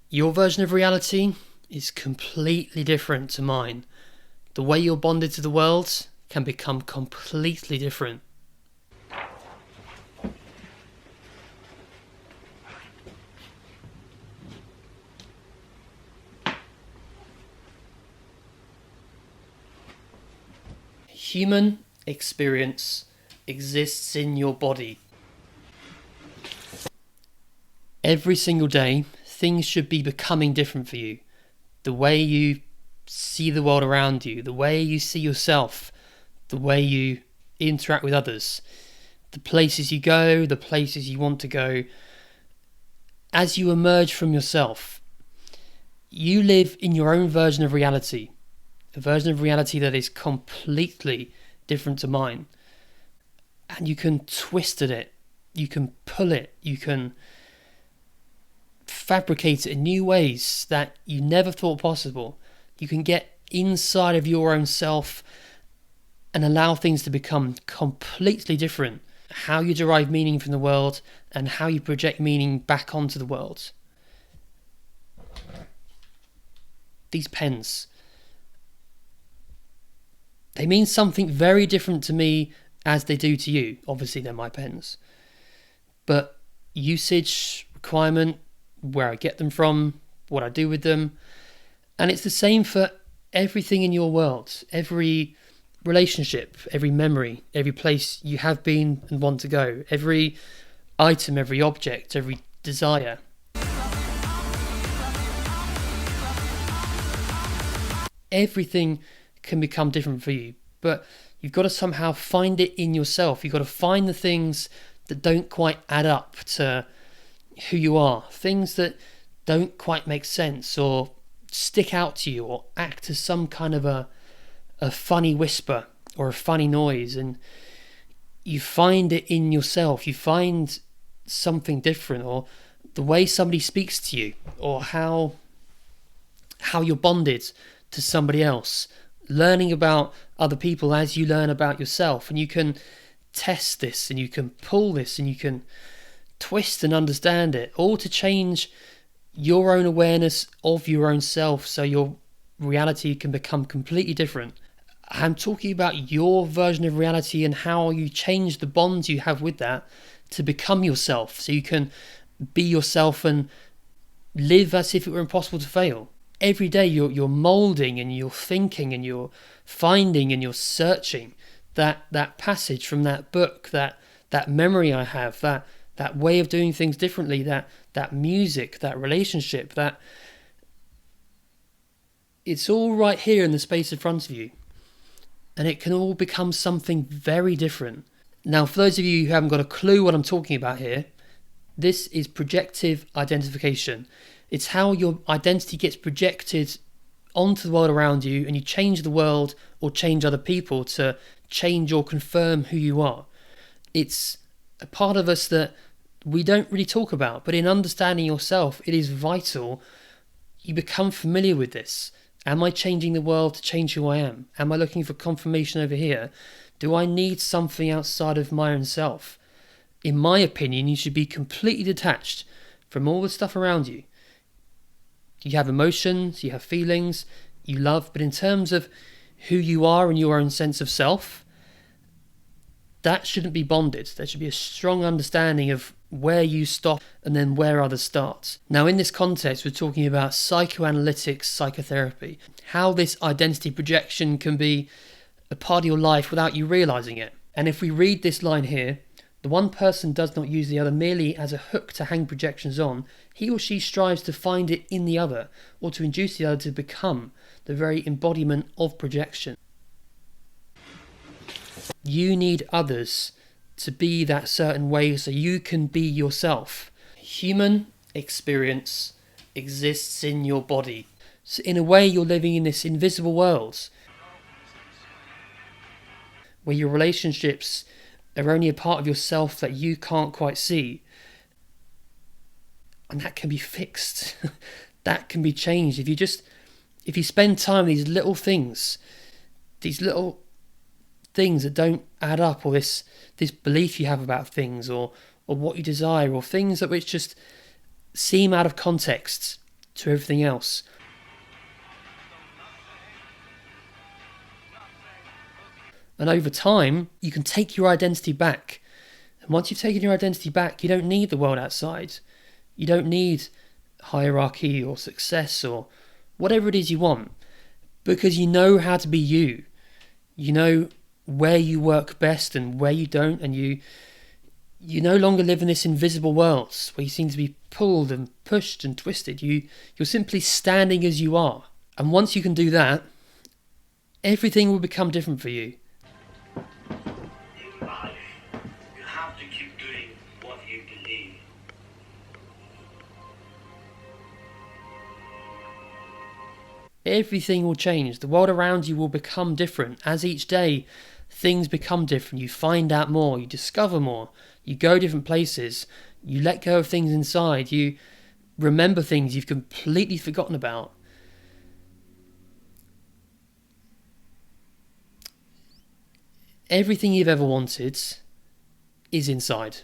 Your version of reality is completely different to mine. The way you're bonded to the world can become completely different. Human experience exists in your body. Every single day, things should be becoming different for you. The way you see the world around you, the way you see yourself, the way you interact with others, the places you go, the places you want to go. As you emerge from yourself, you live in your own version of reality, a version of reality that is completely different to mine. And you can twist at it, you can pull it, you can fabricate it in new ways that you never thought possible. You can get inside of your own self and allow things to become completely different. How you derive meaning from the world and how you project meaning back onto the world. These pens, they mean something very different to me as they do to you. Obviously they're my pens. But usage, requirement, where I get them from, what I do with them. And it's the same for everything in your world. Every relationship, every memory, every place you have been and want to go. Every item, every object, every desire. Everything can become different for you. But you've got to somehow find it in yourself. You've got to find the things that don't quite add up to who you are, things that don't quite make sense or stick out to you or act as some kind of a funny whisper or a funny noise, and you find it in yourself. You find something different, or the way somebody speaks to you, or how you're bonded to somebody else, learning about other people as you learn about yourself. And you can test this and you can pull this and you can twist and understand it, all to change your own awareness of your own self so your reality can become completely different. I'm talking about your version of reality and how you change the bonds you have with that to become yourself, so you can be yourself and live as if it were impossible to fail. Every day you're molding and you're thinking and you're finding and you're searching that passage from that book, that memory I have, that way of doing things differently, that music, that relationship, that it's all right here in the space in front of you. And it can all become something very different. Now, for those of you who haven't got a clue what I'm talking about here, this is projective identification. It's how your identity gets projected onto the world around you, and you change the world or change other people to change or confirm who you are. It's a part of us that we don't really talk about, but in understanding yourself, it is vital you become familiar with this. Am I changing the world to change who I am? Am I looking for confirmation over here? Do I need something outside of my own self? In my opinion, you should be completely detached from all the stuff around you. You have emotions, you have feelings, you love, but in terms of who you are and your own sense of self, that shouldn't be bonded. There should be a strong understanding of where you stop and then where others start. Now, in this context, we're talking about psychoanalytic psychotherapy, how this identity projection can be a part of your life without you realizing it. And if we read this line here, the one person does not use the other merely as a hook to hang projections on. He or she strives to find it in the other, or to induce the other to become the very embodiment of projection. You need others to be that certain way so you can be yourself. Human experience exists in your body. So in a way, you're living in this invisible world where your relationships are only a part of yourself that you can't quite see. And that can be fixed. That can be changed. If you spend time on these little things that don't add up, or this belief you have about things, or what you desire, or things that which just seem out of context, to everything else. And over time, you can take your identity back. And once you've taken your identity back, you don't need the world outside. You don't need hierarchy or success or whatever it is you want, because you know how to be you. You know where you work best and where you don't, and you no longer live in this invisible world where you seem to be pulled and pushed and twisted. You're simply standing as you are. And once you can do that, everything will become different for you. In life, you have to keep doing what you believe. Everything will change. The world around you will become different. As each day, things become different. You find out more. You discover more. You go different places. You let go of things inside. You remember things you've completely forgotten about. Everything you've ever wanted is inside.